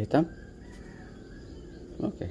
hitam. Oke.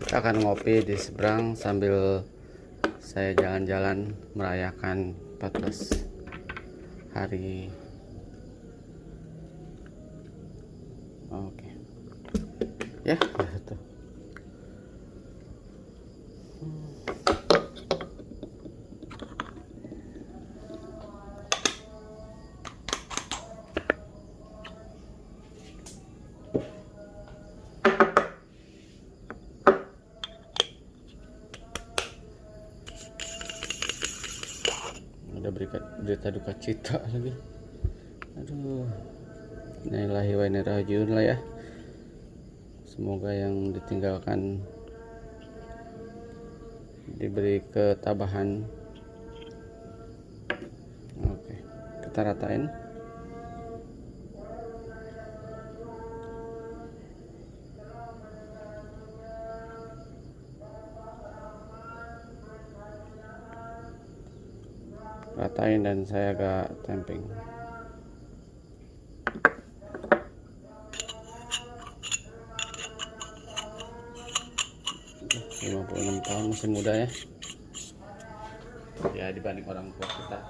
Kita akan ngopi di seberang sambil saya jalan-jalan merayakan 14 hari. Oke. Ya, itu. Ada berita duka cita lagi. Aduh, innalillahi wa inna ilaihi rajiun lah ya. Semoga yang ditinggalkan diberi ketabahan. Oke, kita ratain. Ratain dan saya agak temping. Udah 56 tahun, masih muda ya. Ya dibanding orang tua kita.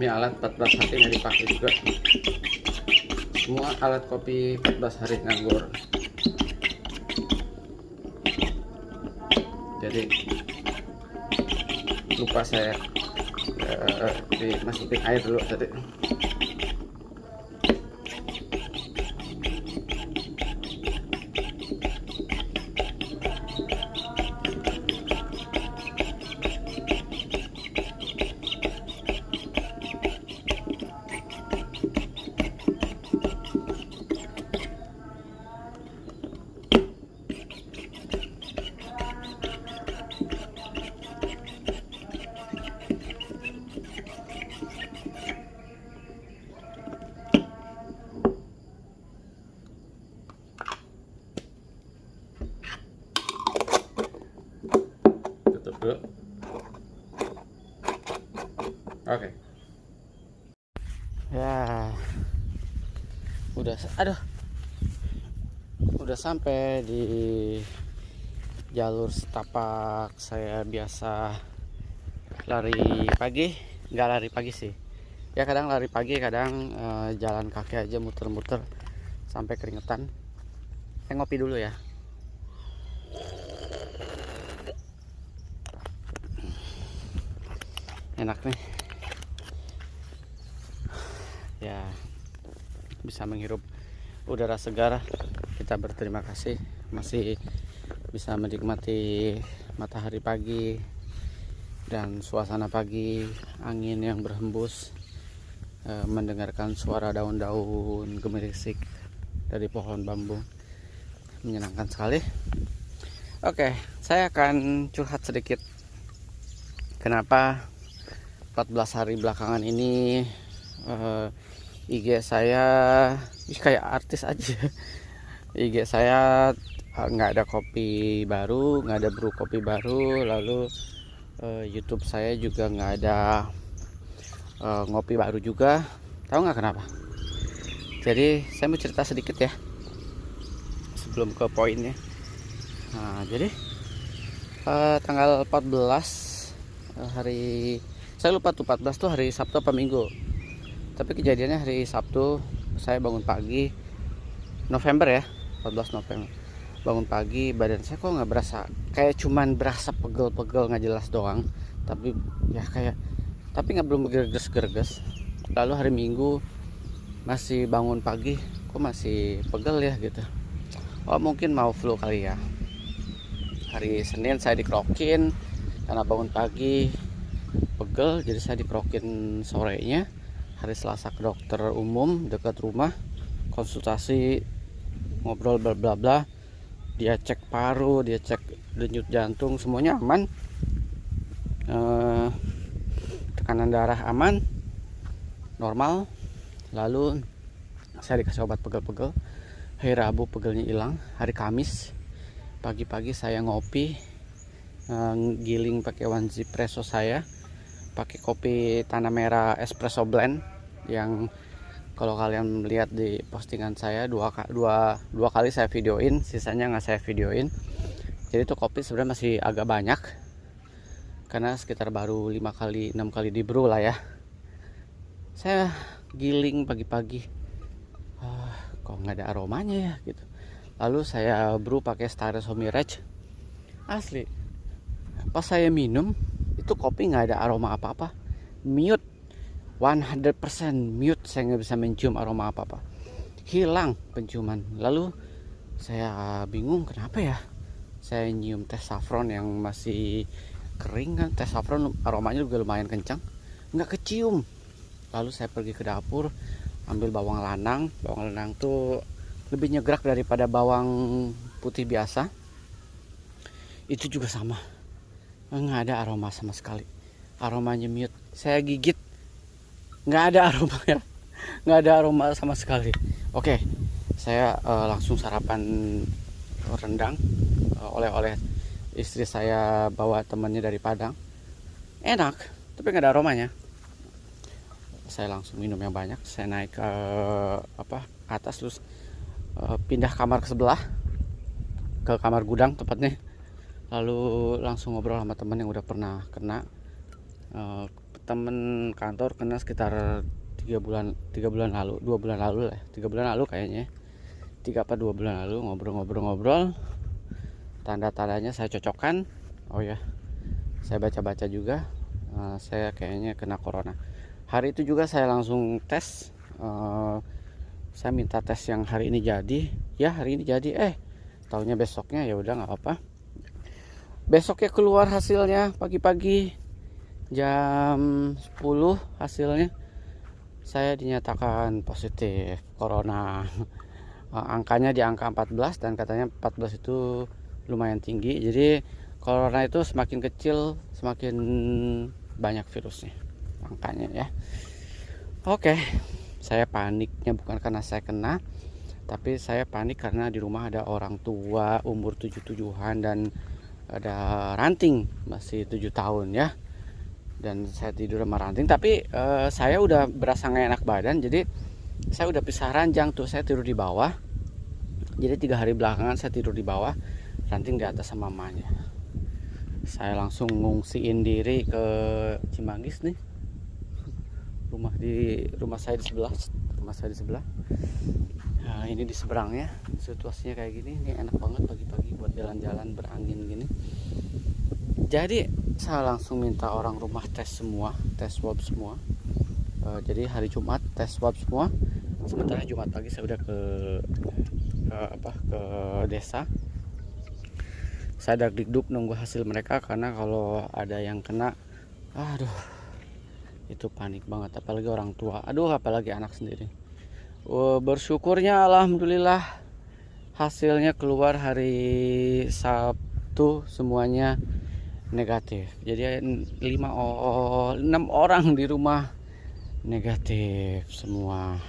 Ini alat 14 hari nggak dipakai juga. Semua alat kopi 14 hari nganggur. Jadi lupa saya dimasukin air dulu tadi. Tutup dulu. Oke. Ya. Udah sampai di jalur setapak saya biasa lari pagi. Nggak lari pagi sih. Ya kadang lari pagi, kadang jalan kaki aja muter-muter sampai keringetan. Saya ngopi dulu ya. Enak nih ya, bisa menghirup udara segar. Kita berterima kasih masih bisa menikmati matahari pagi dan suasana pagi, angin yang berhembus, mendengarkan suara daun-daun gemerisik dari pohon bambu, menyenangkan sekali. Oke, saya akan curhat sedikit. Kenapa 14 hari belakangan ini IG saya kayak artis aja. IG saya nggak ada kopi baru, nggak ada brew kopi baru. Lalu YouTube saya juga nggak ada ngopi baru juga. Tahu nggak kenapa? Jadi saya mau cerita sedikit ya sebelum ke poinnya. Nah, jadi tanggal 14 hari, saya lupa tuh 14 tuh hari Sabtu apa Minggu. Tapi kejadiannya hari Sabtu. Saya bangun pagi, November ya, 14 November. Bangun pagi, badan saya kok nggak berasa, kayak cuman berasa pegel-pegel nggak jelas doang. Tapi ya kayak, tapi nggak, belum gerges-gerges. Lalu hari Minggu masih bangun pagi, kok masih pegel ya gitu. Oh mungkin mau flu kali ya. Hari Senin saya dikerokin karena bangun pagi pegel, jadi saya dikerokin sorenya. Hari Selasa ke dokter umum dekat rumah, konsultasi, ngobrol bla bla bla. Dia cek paru, dia cek denyut jantung, semuanya aman. Tekanan darah aman, normal. Lalu saya dikasih obat pegel-pegel. Hari Rabu pegelnya hilang. Hari Kamis pagi-pagi saya ngopi, giling pakai Wanzipresso saya, pakai kopi Tanah Merah espresso blend yang kalau kalian lihat di postingan saya dua kali saya videoin, sisanya nggak saya videoin. Jadi itu kopi sebenarnya masih agak banyak karena sekitar baru 5 kali 6 kali di brew lah ya. Saya giling pagi-pagi, kok nggak ada aromanya ya gitu. Lalu saya brew pakai Starresso Mirage. Asli, pas saya minum itu kopi nggak ada aroma apa-apa, mute, 100% mute. Saya nggak bisa mencium aroma apa-apa, hilang penciuman. Lalu saya bingung kenapa ya. Saya nyium teh saffron yang masih kering kan, teh saffron aromanya juga lumayan kencang, nggak kecium. Lalu saya pergi ke dapur, ambil bawang lanang. Bawang lanang tuh lebih nyegrak daripada bawang putih biasa. Itu juga sama, nggak ada aroma sama sekali, aromanya mute. Saya gigit, nggak ada aroma ya, nggak ada aroma sama sekali. Oke, saya langsung sarapan rendang. Oleh-oleh istri saya bawa temannya dari Padang, enak tapi nggak ada aromanya. Saya langsung minum yang banyak. Saya naik ke atas, terus pindah kamar ke sebelah, ke kamar gudang tepatnya. Lalu langsung ngobrol sama teman yang udah pernah kena. Temen kantor kena sekitar 3 bulan lalu, 2 bulan lalu lah, 3 bulan lalu kayaknya, 3 apa 2 bulan lalu. Ngobrol-ngobrol, tanda-tandanya saya cocokkan. Oh ya, saya baca-baca juga, saya kayaknya kena corona. Hari itu juga saya langsung tes. Saya minta tes yang hari ini jadi, ya hari ini jadi. Taunya besoknya, ya udah nggak apa-apa. Besoknya keluar hasilnya pagi-pagi jam 10, hasilnya saya dinyatakan positif corona. Angkanya di angka 14, dan katanya 14 itu lumayan tinggi. Jadi corona itu semakin kecil semakin banyak virusnya, angkanya ya. Oke, saya paniknya bukan karena saya kena, tapi saya panik karena di rumah ada orang tua umur 77-an dan ada ranting masih 7 tahun ya. Dan saya tidur sama ranting, tapi saya udah berasa nggak enak badan, jadi saya udah pisah ranjang tuh. Saya tidur di bawah, jadi 3 hari belakangan saya tidur di bawah, ranting di atas sama mamanya. Saya langsung ngungsiin diri ke Cimanggis nih, rumah saya di sebelah. Nah, ini di seberangnya. Situasinya kayak gini, ini enak banget pagi-pagi buat jalan-jalan berangin gini. Jadi saya langsung minta orang rumah tes semua, tes swab semua. Jadi hari Jumat tes swab semua. Sementara Jumat pagi saya udah ke desa. Saya dak-dikduk nunggu hasil mereka, karena kalau ada yang kena Aduh, itu panik banget, apalagi orang tua, aduh apalagi anak sendiri. Bersyukurnya alhamdulillah hasilnya keluar hari Sabtu semuanya negatif. Jadi 6 orang di rumah negatif semua.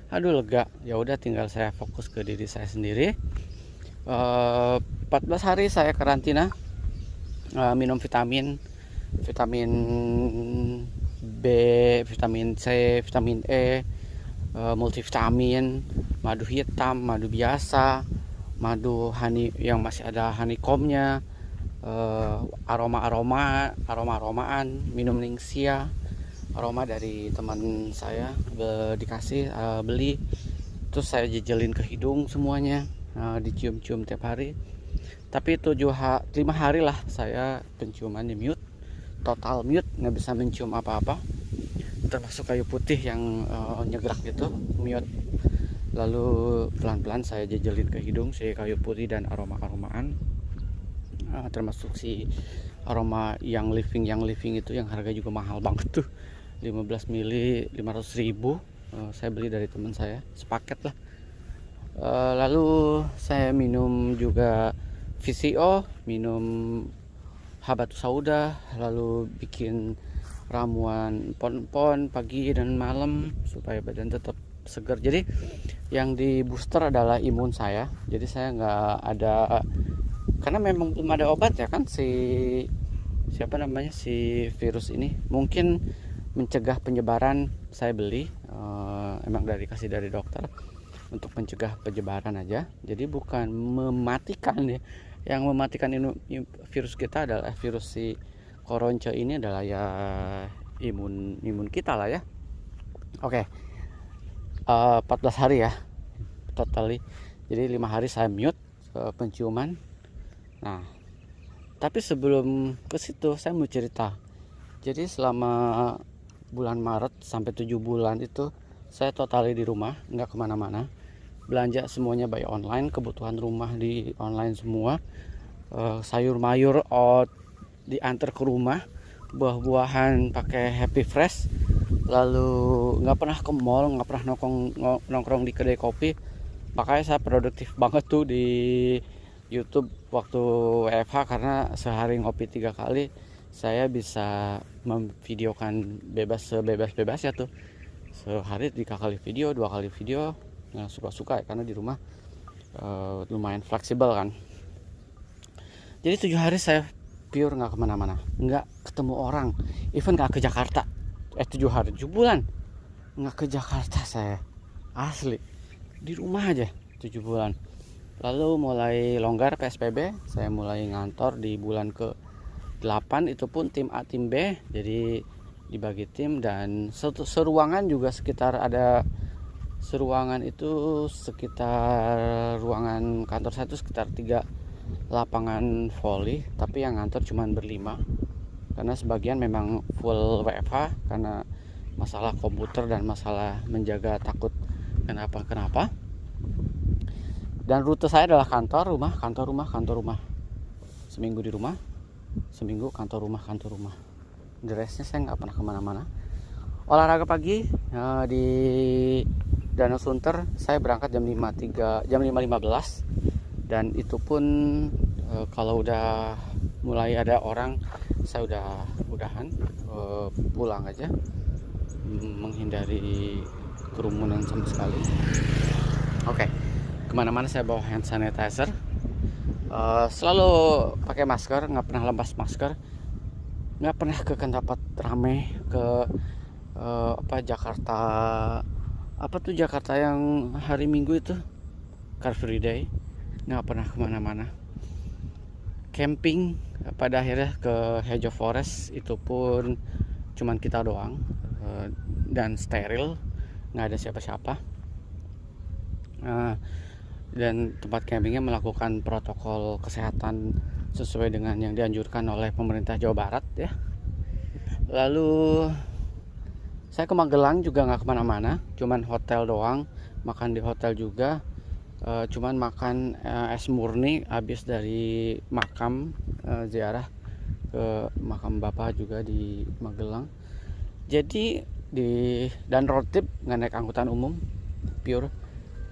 Aduh lega. Ya udah tinggal saya fokus ke diri saya sendiri. 14 hari saya karantina, minum vitamin B, vitamin C, vitamin E, multivitamin, madu hitam, madu biasa, madu honey yang masih ada honeycombnya, aromaan, minum Ningxia aroma dari teman saya, dikasih, beli, terus saya jejelin ke hidung semuanya, dicium-cium tiap hari. Tapi 5 hari lah saya penciuman di mute, total mute, nggak bisa mencium apa-apa, termasuk kayu putih yang nyegrak gitu, mute. Lalu pelan-pelan saya jejelin ke hidung si kayu putih dan aromaan, termasuk si aroma yang living itu yang harga juga mahal banget tuh, 15 mili 500.000. Saya beli dari teman saya sepaket lah. Lalu saya minum juga VCO, minum habatus sauda, lalu bikin ramuan pon pagi dan malam supaya badan tetap segar. Jadi yang di booster adalah imun saya. Jadi saya nggak ada, karena memang belum ada obat ya kan, si virus ini. Mungkin mencegah penyebaran saya beli, emang dikasih dari dokter untuk mencegah penyebaran aja. Jadi bukan mematikan ya. Yang mematikan virus kita adalah virus si koronce ini adalah ya imun kita lah ya. Oke. 14 hari ya totally. Jadi 5 hari saya mute penciuman. Nah, tapi sebelum ke situ saya mau cerita. Jadi selama bulan Maret sampai 7 bulan itu saya totally di rumah, nggak kemana-mana. Belanja semuanya by online, kebutuhan rumah di online semua. Sayur mayur diantar ke rumah, buah-buahan pakai Happy Fresh. Lalu nggak pernah ke mall, nggak pernah nongkrong di kedai kopi. Makanya saya produktif banget tuh di YouTube waktu WFH, karena sehari ngopi 3 kali. Saya bisa memvideokan sebebas ya tuh, sehari 3 kali video, 2 kali video. Nah, suka-suka ya, karena di rumah lumayan fleksibel kan. Jadi 7 hari saya pure nggak kemana-mana, nggak ketemu orang, even nggak ke Jakarta. 7 bulan nggak ke Jakarta saya, asli di rumah aja 7 bulan. Lalu mulai longgar PSBB, saya mulai ngantor di bulan ke-8, itu pun tim A tim B, jadi dibagi tim. Dan seruangan juga sekitar ada seruangan itu sekitar ruangan kantor saya itu sekitar 3 lapangan volley, tapi yang ngantor cuma berlima karena sebagian memang full WFH karena masalah komputer dan masalah menjaga takut kenapa. Dan rute saya adalah kantor rumah, seminggu di rumah, seminggu kantor rumah. The restnya saya nggak pernah kemana-mana. Olahraga pagi di Danau Sunter, saya berangkat jam 5.15, dan itu pun kalau udah mulai ada orang saya udahan pulang aja, menghindari kerumunan sama sekali. Oke. Kemana-mana saya bawa hand sanitizer, selalu pakai masker, nggak pernah lepas masker, nggak pernah ke tempat rame, ke Jakarta yang hari Minggu itu Car Free Day, nggak pernah kemana-mana. Camping pada akhirnya ke Hejo Forest, itu pun cuman kita doang, dan steril, nggak ada siapa-siapa. Dan tempat campingnya melakukan protokol kesehatan sesuai dengan yang dianjurkan oleh pemerintah Jawa Barat ya. Lalu saya ke Magelang juga nggak kemana-mana, cuman hotel doang, makan di hotel juga, cuman makan es murni habis dari makam ziarah ke makam bapak juga di Magelang. Jadi dan road trip nggak naik angkutan umum pure,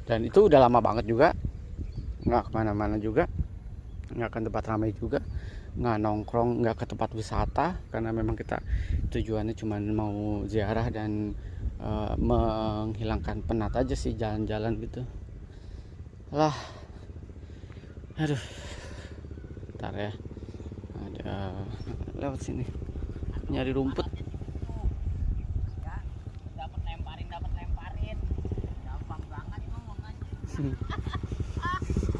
dan itu udah lama banget juga, nggak kemana-mana juga, nggak ke tempat ramai juga, nggak nongkrong, nggak ke tempat wisata, karena memang kita tujuannya cuma mau ziarah dan menghilangkan penat aja sih, jalan-jalan gitu lah. Aduh, bentar ya, ada lewat sini nyari rumput. Dapat lemparin gampang banget ngomong aja.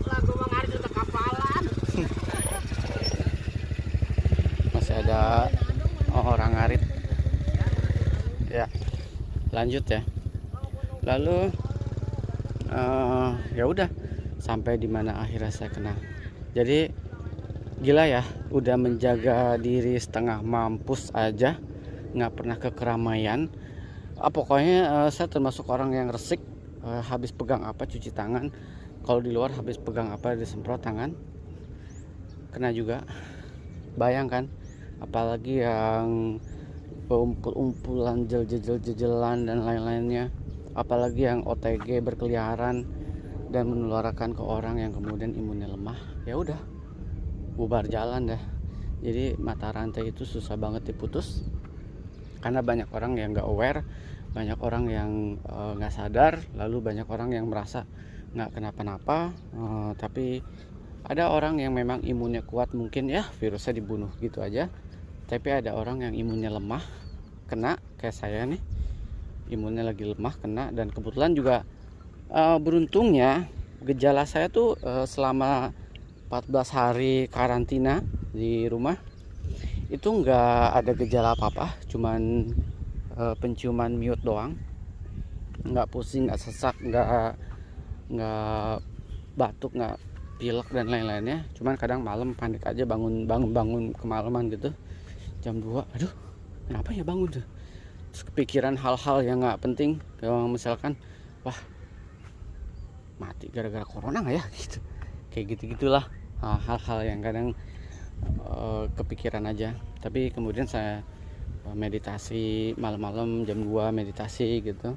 Lagu Bang Aris udah kapalan. Masih ada orang ngarit ya. Lanjut ya, lalu ya udah sampai di mana akhirnya saya kena. Jadi gila ya, udah menjaga diri setengah mampus aja, nggak pernah ke keramaian. Pokoknya saya termasuk orang yang resik, habis pegang apa cuci tangan, kalau di luar habis pegang apa disemprot tangan, kena juga. Bayangkan, apalagi yang umpul-umpulan, jejelan dan lain-lainnya, apalagi yang OTG berkeliaran dan menularkan ke orang yang kemudian imunnya lemah, ya udah bubar jalan dah. Jadi mata rantai itu susah banget diputus, karena banyak orang yang nggak aware, banyak orang yang nggak sadar, lalu banyak orang yang merasa nggak kenapa-napa, tapi ada orang yang memang imunnya kuat, mungkin ya virusnya dibunuh gitu aja. Tapi ada orang yang imunnya lemah, kena kayak saya nih, imunnya lagi lemah kena. Dan kebetulan juga beruntungnya gejala saya tuh selama 14 hari karantina di rumah itu nggak ada gejala apa-apa, cuman penciuman mute doang, nggak pusing, nggak sesak, nggak batuk, nggak pilek dan lain-lainnya. Cuman kadang malam panik aja, bangun kemalaman gitu, jam 2, aduh kenapa ya bangun tuh, terus kepikiran hal-hal yang nggak penting, kayak misalkan wah mati gara-gara corona nggak ya gitu, kayak gitu-gitulah, hal-hal yang kadang kepikiran aja. Tapi kemudian saya meditasi malam-malam jam 2 meditasi gitu,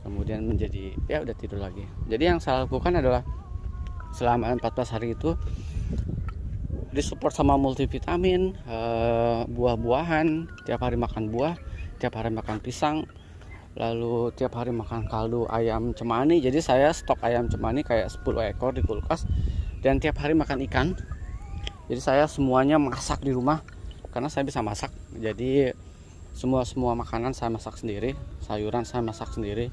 kemudian menjadi ya udah tidur lagi. Jadi yang saya lakukan adalah selama 14 hari itu disupport sama multivitamin, buah-buahan, tiap hari makan buah, tiap hari makan pisang, lalu tiap hari makan kaldu ayam cemani. Jadi saya stok ayam cemani kayak 10 ekor di kulkas, dan tiap hari makan ikan. Jadi saya semuanya masak di rumah karena saya bisa masak. Jadi semua makanan saya masak sendiri, sayuran saya masak sendiri,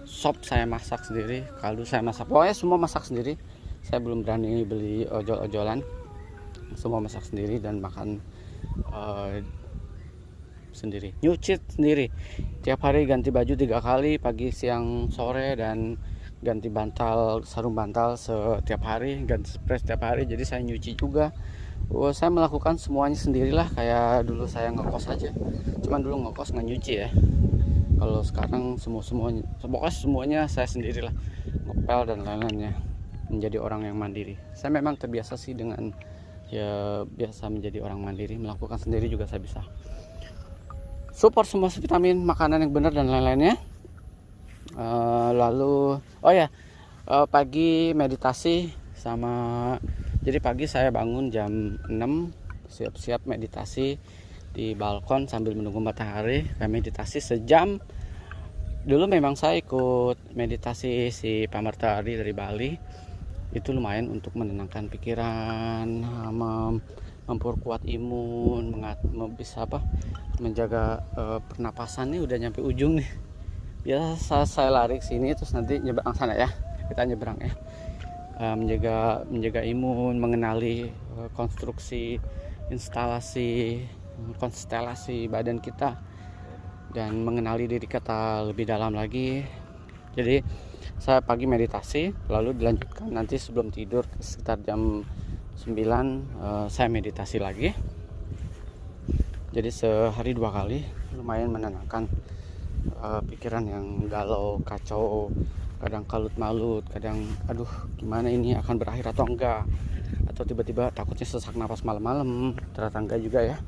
sop saya masak sendiri, kaldu saya masak, pokoknya semua masak sendiri. Saya belum berani beli ojol-ojolan, semua masak sendiri dan makan sendiri, nyuci sendiri. Tiap hari ganti baju 3 kali, pagi, siang, sore, dan ganti bantal, sarung bantal setiap hari, ganti spray setiap hari. Jadi saya nyuci juga. Saya melakukan semuanya sendirilah, kayak dulu saya ngekos aja. Cuman dulu ngekos nggak nyuci ya. Kalau sekarang semuanya, pokoknya semuanya saya sendirilah, ngepel dan lain-lainnya. Menjadi orang yang mandiri. Saya memang terbiasa sih dengan ya biasa menjadi orang mandiri, melakukan sendiri juga saya bisa. Support semua vitamin, makanan yang benar dan lain-lainnya. Lalu pagi meditasi sama, jadi pagi saya bangun jam 6, siap-siap meditasi di balkon sambil menunggu matahari. Saya meditasi sejam. Dulu memang saya ikut meditasi si Pak Martari dari Bali. Itu lumayan untuk menenangkan pikiran, memperkuat imun, bisa menjaga pernapasan. Nih udah nyampe ujung nih. Biasa saya lari ke sini terus nanti nyebrang sana ya. Kita nyebrang ya. Menjaga imun, mengenali konstruksi, instalasi, konstelasi badan kita, dan mengenali diri kita lebih dalam lagi. Jadi saya pagi meditasi, lalu dilanjutkan nanti sebelum tidur sekitar jam 9 saya meditasi lagi. Jadi sehari 2 kali, lumayan menenangkan pikiran yang galau, kacau, kadang kalut malut, kadang aduh gimana ini akan berakhir atau enggak, atau tiba-tiba takutnya sesak napas malam-malam. Ternyata enggak juga ya,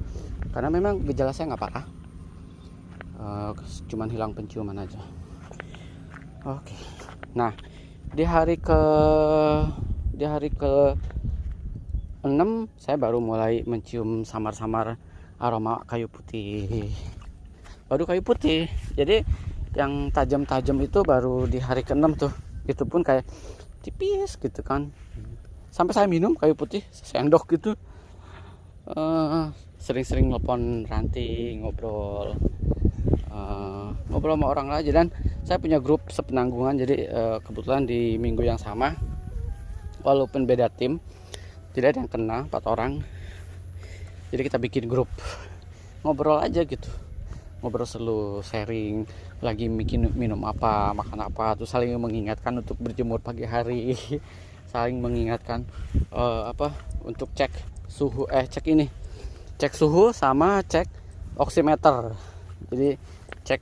karena memang gejala saya nggak parah, cuman hilang penciuman aja. Oke, nah di hari ke 6 saya baru mulai mencium samar-samar aroma kayu putih. Baru kayu putih. Jadi yang tajam-tajam itu baru di hari ke-6 tuh. Itu pun kayak tipis gitu kan. Sampai saya minum kayu putih sendok gitu. Sering-sering nelpon Ranti, ngobrol sama orang aja. Dan saya punya grup sepenanggungan. Jadi kebetulan di minggu yang sama, walaupun beda tim, tidak ada yang kena, 4 orang. Jadi kita bikin grup, ngobrol aja gitu, ngobrol selalu, sharing lagi minum apa, makan apa, terus saling mengingatkan untuk berjemur pagi hari. Saling mengingatkan untuk cek suhu, cek suhu sama cek oximeter. Jadi cek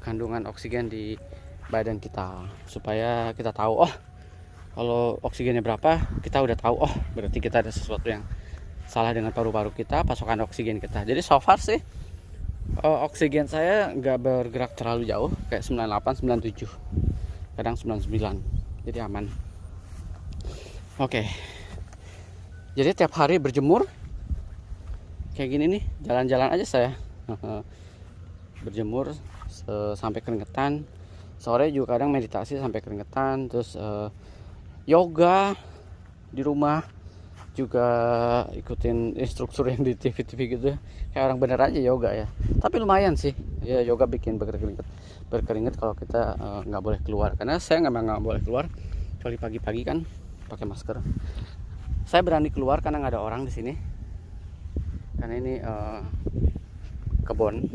kandungan oksigen di badan kita, supaya kita tahu, kalau oksigennya berapa, kita udah tahu, berarti kita ada sesuatu yang salah dengan paru-paru kita, pasokan oksigen kita. Jadi so far sih oksigen saya nggak bergerak terlalu jauh, kayak 98, 97, kadang 99, jadi aman. Oke, jadi tiap hari berjemur kayak gini nih, jalan-jalan aja saya. Berjemur sampai keringetan. Sore juga kadang meditasi sampai keringetan. Terus yoga di rumah juga, ikutin instruktur yang di TV-TV gitu, kayak orang bener aja yoga ya. Tapi lumayan sih ya, yoga bikin berkeringat kalau kita nggak boleh keluar. Karena saya nggak boleh keluar kecuali pagi-pagi kan, pakai masker. Saya berani keluar karena nggak ada orang di sini, karena ini kebun.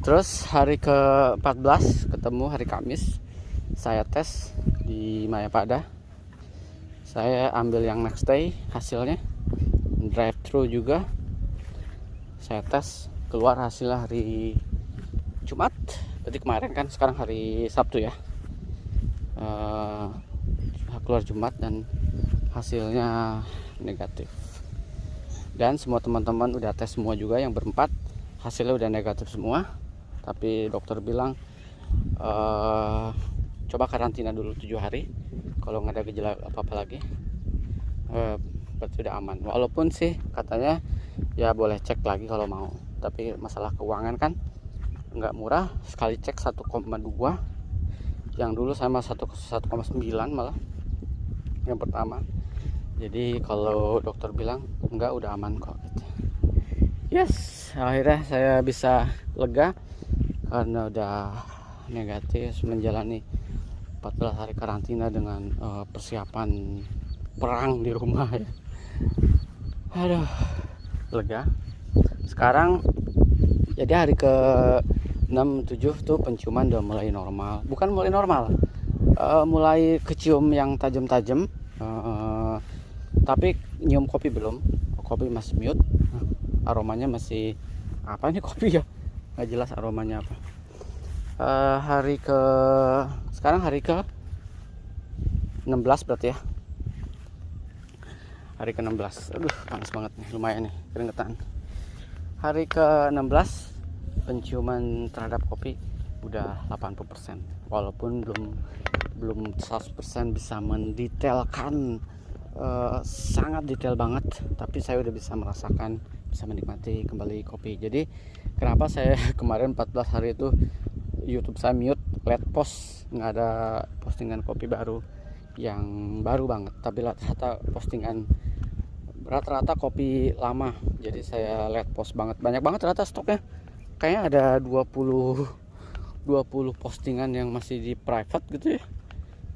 Terus hari ke-14 ketemu hari Kamis, saya tes di Mayapada. Saya ambil yang next day hasilnya, drive thru juga. Saya tes, keluar hasilnya hari Jumat. Berarti kemarin kan, sekarang hari Sabtu ya. Keluar Jumat dan hasilnya negatif. Dan semua teman-teman udah tes semua juga, yang berempat hasilnya udah negatif semua. Tapi dokter bilang coba karantina dulu 7 hari. Kalau nggak ada gejala apa-apa lagi, berarti udah aman. Walaupun sih katanya ya boleh cek lagi kalau mau. Tapi masalah keuangan kan nggak murah. Sekali cek 1,2. Yang dulu sama 1,9 malah yang pertama. Jadi kalau dokter bilang enggak, udah aman kok gitu. Yes, akhirnya saya bisa lega karena udah negatif, menjalani 14 hari karantina dengan persiapan perang di rumah ya. Aduh, lega. Sekarang jadi hari ke 6, 7 tuh penciuman udah mulai normal. Bukan mulai normal, mulai kecium yang tajam-tajam. Tapi nyium kopi belum. Kopi masih mute. Aromanya masih apa ini kopi ya? Nggak jelas aromanya apa. Sekarang hari ke 16 berarti ya. Hari ke 16. Aduh, panas banget nih, lumayan nih keringetan. Hari ke 16 penciuman terhadap kopi udah 80%. Walaupun belum 100% bisa mendetailkan, sangat detail banget, tapi saya udah bisa merasakan, bisa menikmati kembali kopi. Jadi kenapa saya kemarin 14 hari itu YouTube saya mute, let post, nggak ada postingan kopi baru yang baru banget, tapi rata-rata kopi lama. Jadi saya let post banget, banyak banget ternyata stoknya. Kayaknya ada 20 postingan yang masih di private gitu ya.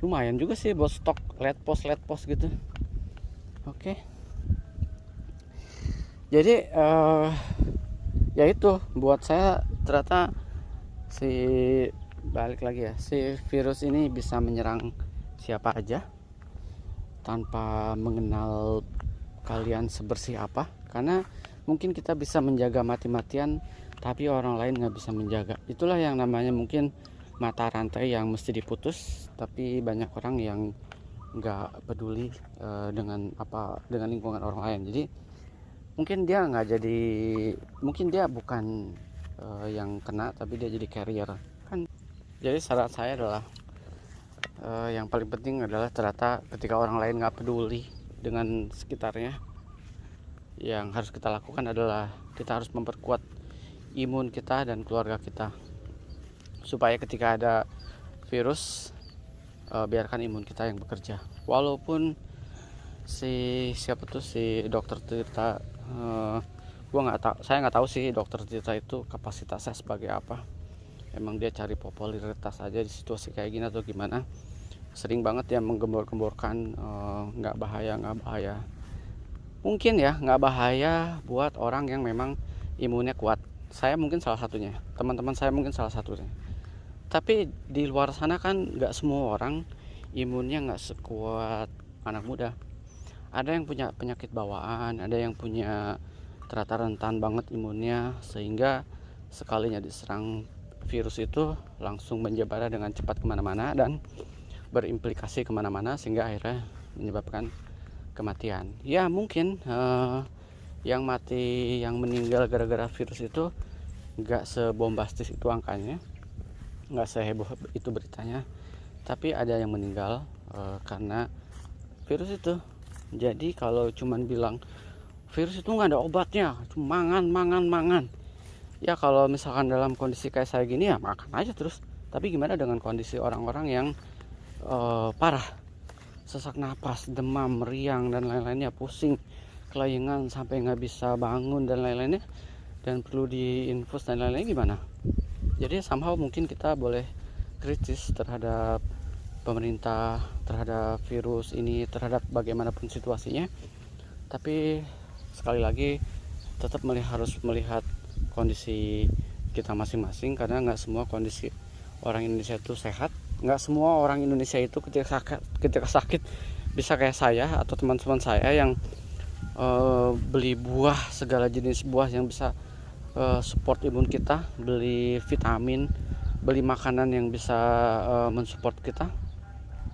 Lumayan juga sih buat stok let post gitu. Oke. Jadi ya itu buat saya ternyata balik lagi ya, si virus ini bisa menyerang siapa aja tanpa mengenal kalian sebersih apa. Karena mungkin kita bisa menjaga mati-matian, tapi orang lain nggak bisa menjaga. Itulah yang namanya mungkin mata rantai yang mesti diputus, tapi banyak orang yang nggak peduli dengan lingkungan orang lain. Jadi mungkin dia bukan yang kena, tapi dia jadi carrier kan. Jadi saran saya adalah yang paling penting adalah ternyata ketika orang lain nggak peduli dengan sekitarnya, yang harus kita lakukan adalah kita harus memperkuat imun kita dan keluarga kita, supaya ketika ada virus, biarkan imun kita yang bekerja. Walaupun si dokter Tirta, saya nggak tahu sih dokter Tirta itu kapasitasnya sebagai apa. Emang dia cari popularitas aja di situasi kayak gini atau gimana? Sering banget ya menggembor-gemborkan nggak bahaya. Mungkin ya nggak bahaya buat orang yang memang imunnya kuat. Saya mungkin salah satunya, teman-teman saya mungkin salah satunya. Tapi di luar sana kan nggak semua orang imunnya nggak sekuat anak muda. Ada yang punya penyakit bawaan, ada yang punya ternyata rentan banget imunnya, sehingga sekalinya diserang virus itu langsung menyebar dengan cepat kemana-mana dan berimplikasi kemana-mana, sehingga akhirnya menyebabkan kematian. Ya mungkin yang meninggal gara-gara virus itu nggak sebombastis itu angkanya, nggak seheboh itu beritanya, tapi ada yang meninggal karena virus itu. Jadi kalau cuman bilang virus itu nggak ada obatnya, cuma mangan, ya kalau misalkan dalam kondisi kayak saya gini ya makan aja terus. Tapi gimana dengan kondisi orang-orang yang parah, sesak napas, demam, meriang dan lain-lainnya, pusing, kelayangan sampai nggak bisa bangun dan lain-lainnya, dan perlu diinfus dan lain-lainnya, gimana? Jadi somehow mungkin kita boleh kritis terhadap pemerintah, terhadap virus ini, terhadap bagaimanapun situasinya. Tapi sekali lagi tetap harus melihat kondisi kita masing-masing, karena nggak semua kondisi orang Indonesia itu sehat. Nggak semua orang Indonesia itu ketika sakit bisa kayak saya atau teman-teman saya yang beli buah, segala jenis buah yang bisa support imun kita, beli vitamin, beli makanan yang bisa mensupport kita.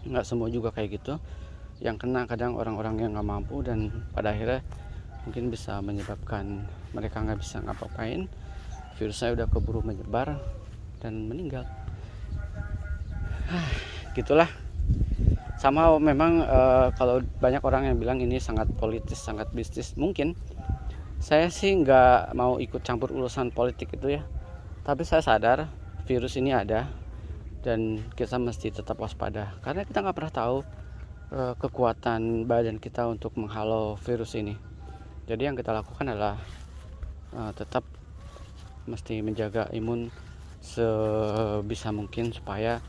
Nggak semua juga kayak gitu. Yang kena kadang orang-orang yang nggak mampu, dan pada akhirnya mungkin bisa menyebabkan mereka nggak bisa ngapa-ngapain, virusnya udah keburu menyebar dan meninggal. Gitulah. Sama memang kalau banyak orang yang bilang ini sangat politis, sangat bisnis, mungkin saya sih nggak mau ikut campur urusan politik itu ya. Tapi saya sadar virus ini ada dan kita mesti tetap waspada, karena kita nggak pernah tahu kekuatan badan kita untuk menghalau virus ini. Jadi yang kita lakukan adalah tetap mesti menjaga imun sebisa mungkin, supaya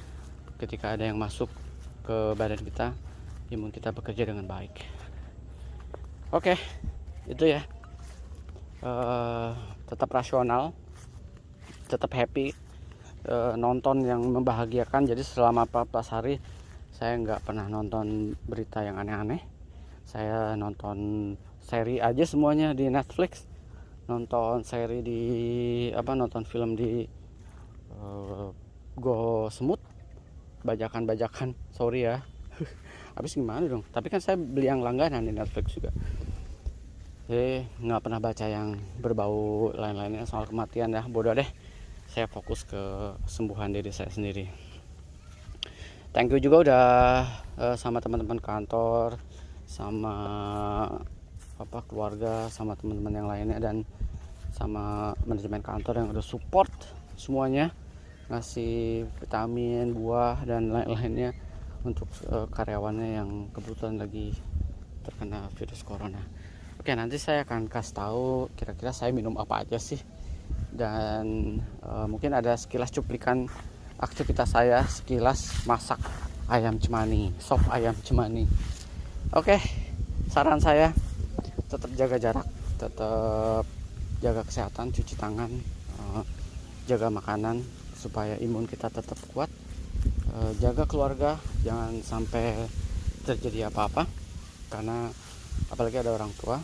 ketika ada yang masuk ke badan kita, imun kita bekerja dengan baik. Oke, itu ya. Tetap rasional, tetap happy, nonton yang membahagiakan. Jadi selama 14 hari saya nggak pernah nonton berita yang aneh-aneh. Saya nonton seri aja semuanya di Netflix, nonton film di Go Semut, bajakan, sorry ya. Habis gimana dong? Tapi kan saya beli yang langganan di Netflix juga. Jadi nggak pernah baca yang berbau lain-lainnya soal kematian ya, bodoh deh. Saya fokus ke kesembuhan diri saya sendiri. Thank you juga udah sama teman-teman kantor, sama keluarga, sama teman-teman yang lainnya, dan sama manajemen kantor yang udah support semuanya, ngasih vitamin, buah dan lain-lainnya untuk karyawannya yang kebetulan lagi terkena virus corona. Oke, nanti saya akan kasih tahu kira-kira saya minum apa aja sih, dan mungkin ada sekilas cuplikan aktivitas saya, sekilas masak ayam cemani, sop ayam cemani. Oke, saran saya tetap jaga jarak, tetap jaga kesehatan, cuci tangan, jaga makanan supaya imun kita tetap kuat, jaga keluarga, jangan sampai terjadi apa-apa, karena apalagi ada orang tua.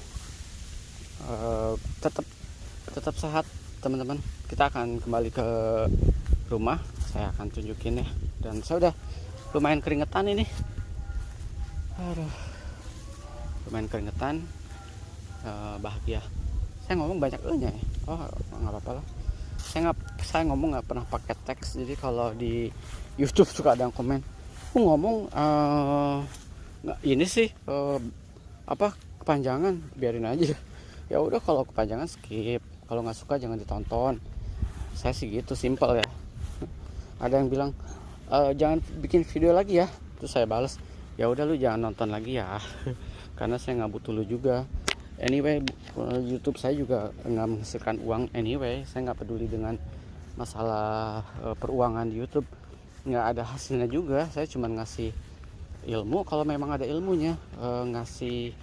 Tetap sehat teman-teman. Kita akan kembali ke rumah, saya akan tunjukin ya. Dan saya udah lumayan keringetan ini, Aduh, lumayan keringetan, bahagia. Saya ngomong banyak nya ya. Oh, nggak apa-apa lah. Saya ngomong nggak pernah pakai teks. Jadi kalau di YouTube suka ada yang komen, ngomong nggak ini sih apa kepanjangan, biarin aja. Ya udah, kalau kepanjangan skip, kalau nggak suka jangan ditonton. Saya sih gitu, simple ya. Ada yang bilang jangan bikin video lagi ya, terus saya balas, ya udah lu jangan nonton lagi ya. Karena saya nggak butuh lu juga. Anyway, YouTube saya juga nggak menghasilkan uang. Anyway, saya nggak peduli dengan masalah peruangan di YouTube, nggak ada hasilnya juga. Saya cuma ngasih ilmu kalau memang ada ilmunya, ngasih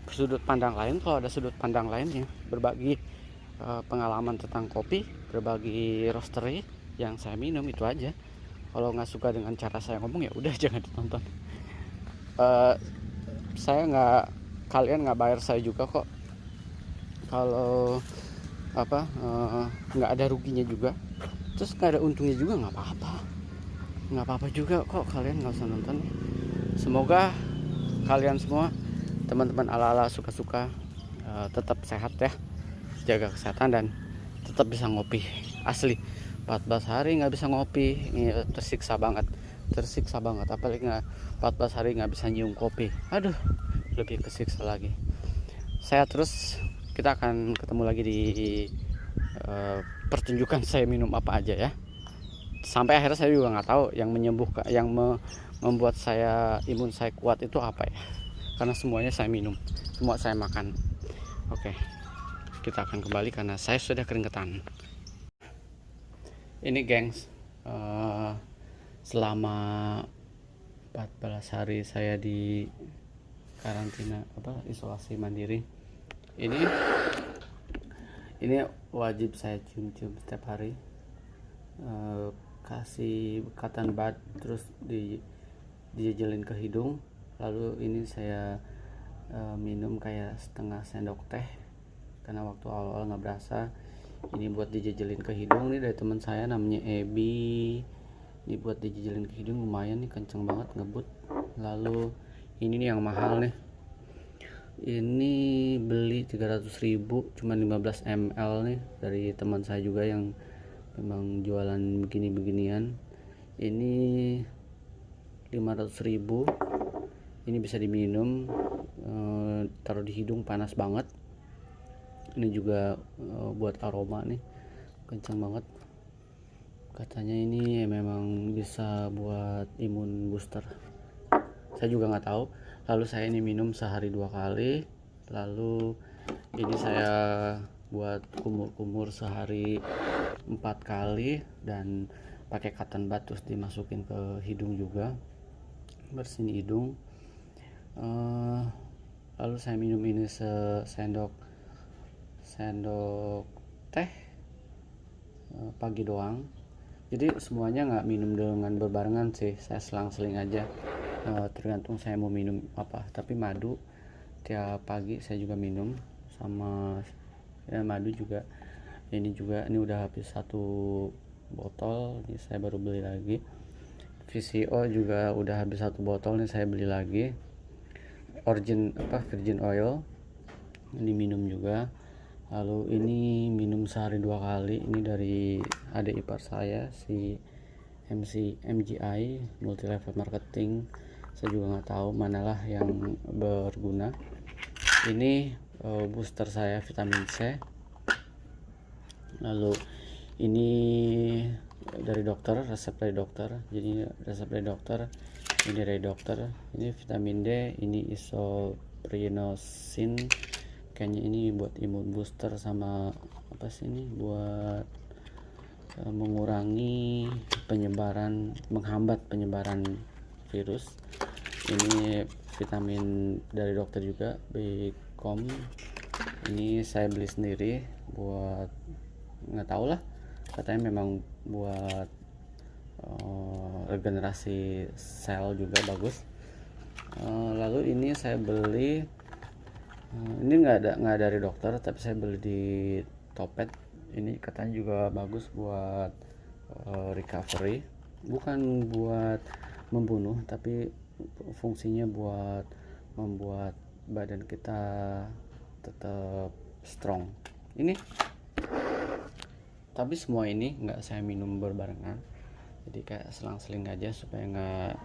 sudut pandang lain kalau ada sudut pandang lainnya, berbagi pengalaman tentang kopi, berbagi roastery yang saya minum, itu aja. Kalau nggak suka dengan cara saya ngomong, ya udah jangan ditonton. Saya nggak, kalian nggak bayar saya juga kok. Kalau apa nggak ada ruginya juga, terus nggak ada untungnya juga, nggak apa-apa juga kok. Kalian nggak usah nonton. Semoga kalian semua, teman-teman ala-ala suka-suka, tetap sehat ya, jaga kesehatan dan tetap bisa ngopi. Asli 14 hari nggak bisa ngopi, tersiksa banget. Apalagi 14 hari nggak bisa nyium kopi, aduh, lebih kesiksa lagi. Saya terus, kita akan ketemu lagi di pertunjukan saya minum apa aja ya. Sampai akhirnya saya juga nggak tahu yang menyembuhkan, yang membuat saya imun saya kuat itu apa ya. Karena semuanya saya minum, semua saya makan. Oke, kita akan kembali karena saya sudah keringetan. Ini gengs, selama 14 hari saya di karantina, isolasi mandiri, ini wajib saya cium-cium setiap hari, kasih cotton bud, terus dijejelin ke hidung. Lalu ini saya minum kayak setengah sendok teh, karena waktu awal-awal nggak berasa. Ini buat dijejelin ke hidung nih, dari teman saya namanya Ebi. Ini buat dijejelin ke hidung, lumayan nih, kenceng banget, ngebut. Lalu ini nih yang mahal nih, ini beli 300.000, cuma 15 ml nih, dari teman saya juga yang memang jualan begini-beginian. Ini 500.000. Ini bisa diminum, taruh di hidung, panas banget. Ini juga buat aroma nih, kencang banget. Katanya ini memang bisa buat imun booster. Saya juga nggak tahu. Lalu saya ini minum sehari 2 kali. Lalu ini saya buat kumur-kumur sehari 4 kali, dan pakai cotton bud terus dimasukin ke hidung juga, bersihin hidung. Lalu saya minum ini sendok teh pagi doang. Jadi semuanya nggak minum dengan berbarengan sih, saya selang-seling aja, tergantung saya mau minum apa. Tapi madu tiap pagi saya juga minum, sama ya madu juga. Ini udah habis 1 botol, ini saya baru beli lagi. VCO juga udah habis 1 botol, nih saya beli lagi. Virgin oil ini minum juga. Lalu ini minum sehari 2 kali, ini dari adik ipar saya, si MGI, multi level marketing. Saya juga nggak tahu manalah yang berguna. Ini booster saya vitamin C. Lalu ini dari dokter, resep dari dokter. Jadi resep dari dokter, ini dari dokter. Ini vitamin D, ini isoprenosin. Kayaknya ini buat imun booster, sama apa sih ini, buat mengurangi menghambat penyebaran virus. Ini vitamin dari dokter juga, Bcom. Ini saya beli sendiri, buat nggak tahu lah, katanya memang buat regenerasi sel juga bagus. Lalu ini saya beli, ini nggak dari dokter, tapi saya beli di Topet. Ini katanya juga bagus buat recovery, bukan buat membunuh, tapi fungsinya buat membuat badan kita tetap strong. Ini tapi semua ini nggak saya minum berbarengan, jadi kayak selang-seling aja supaya nggak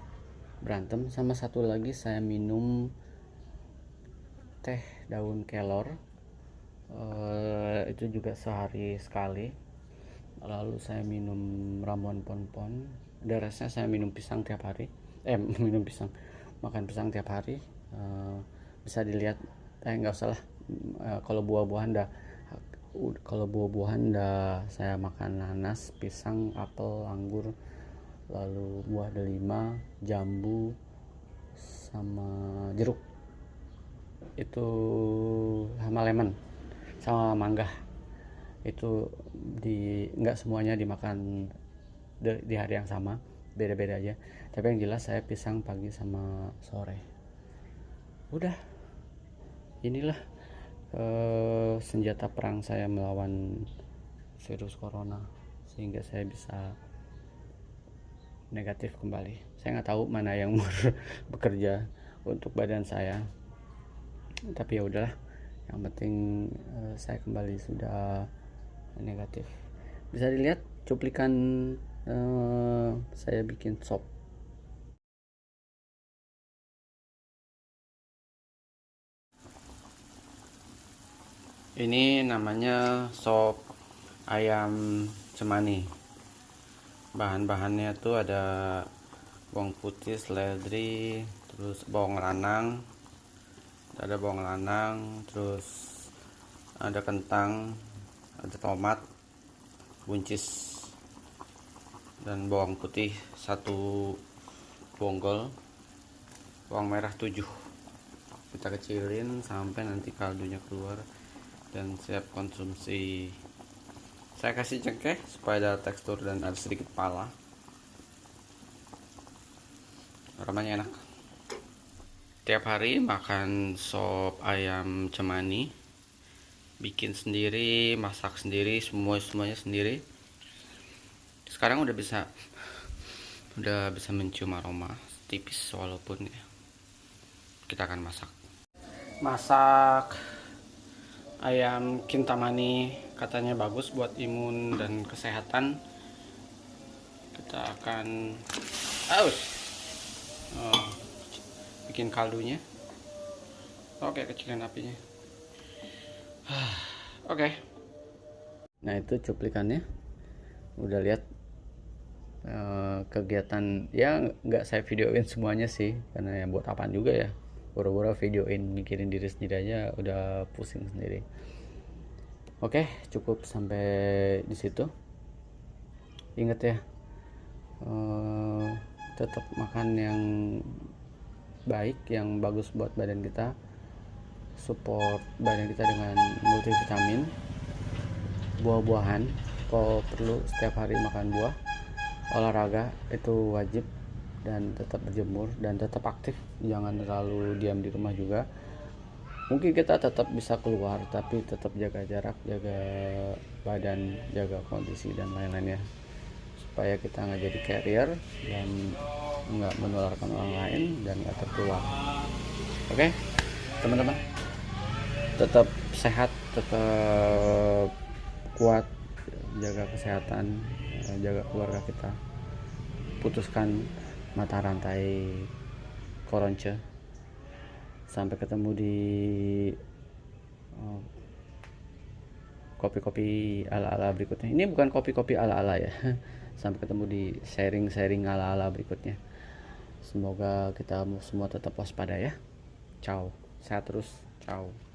berantem. Sama satu lagi saya minum teh daun kelor, itu juga sehari sekali. Lalu saya minum ramuan pon-pon. The restnya saya minum pisang tiap hari. Minum pisang, makan pisang tiap hari. Bisa dilihat, nggak usah lah. Kalau buah-buahan dah saya makan nanas, pisang, apel, anggur, lalu buah delima, jambu, sama jeruk. Itu sama lemon, sama mangga. Itu nggak semuanya dimakan di hari yang sama, beda-beda aja. Tapi yang jelas saya pisang pagi sama sore. Udah, inilah senjata perang saya melawan virus corona, sehingga saya bisa negatif kembali. Saya nggak tahu mana yang bekerja untuk badan saya, tapi ya udahlah, yang penting saya kembali sudah negatif. Bisa dilihat cuplikan saya bikin sop. Ini namanya sop ayam cemani. Bahan-bahannya tuh ada bawang putih, seledri, terus bawang lanang, terus ada kentang, ada tomat, buncis, dan bawang putih 1 bonggol, bawang merah 7. Kita kecilin sampai nanti kaldunya keluar dan siap konsumsi. Saya kasih cengkeh supaya ada tekstur dan ada sedikit pala. Aromanya enak. Tiap hari makan sop ayam cemani, bikin sendiri, masak sendiri, semuanya sendiri. Sekarang udah bisa mencium aroma tipis walaupun ya. Kita akan masak ayam kintamani, katanya bagus buat imun dan kesehatan. Kita akan bikin kaldunya. Oke, kecilin apinya. Oke. Nah, itu cuplikannya. Udah lihat kegiatan ya, nggak saya videoin semuanya sih, karena ya buat apaan juga ya, boro-boro videoin, mikirin diri sendiri aja udah pusing sendiri. Oke, cukup sampai di situ. Ingat ya, tetap makan yang baik, yang bagus buat badan kita. Support badan kita dengan multivitamin, buah-buahan. Kalau perlu setiap hari makan buah. Olahraga itu wajib, dan tetap berjemur dan tetap aktif. Jangan terlalu diam di rumah juga. Mungkin kita tetap bisa keluar, tapi tetap jaga jarak, jaga badan, jaga kondisi dan lain-lainnya, supaya kita nggak jadi carrier dan nggak menularkan orang lain dan nggak tertular. Oke, teman-teman, tetap sehat, tetap kuat, jaga kesehatan, jaga keluarga kita, putuskan mata rantai koronce. Sampai ketemu di kopi-kopi ala-ala berikutnya. Ini bukan kopi-kopi ala-ala ya. Sampai ketemu di sharing-sharing ala-ala berikutnya. Semoga kita semua tetap waspada ya. Ciao, sehat terus. Ciao.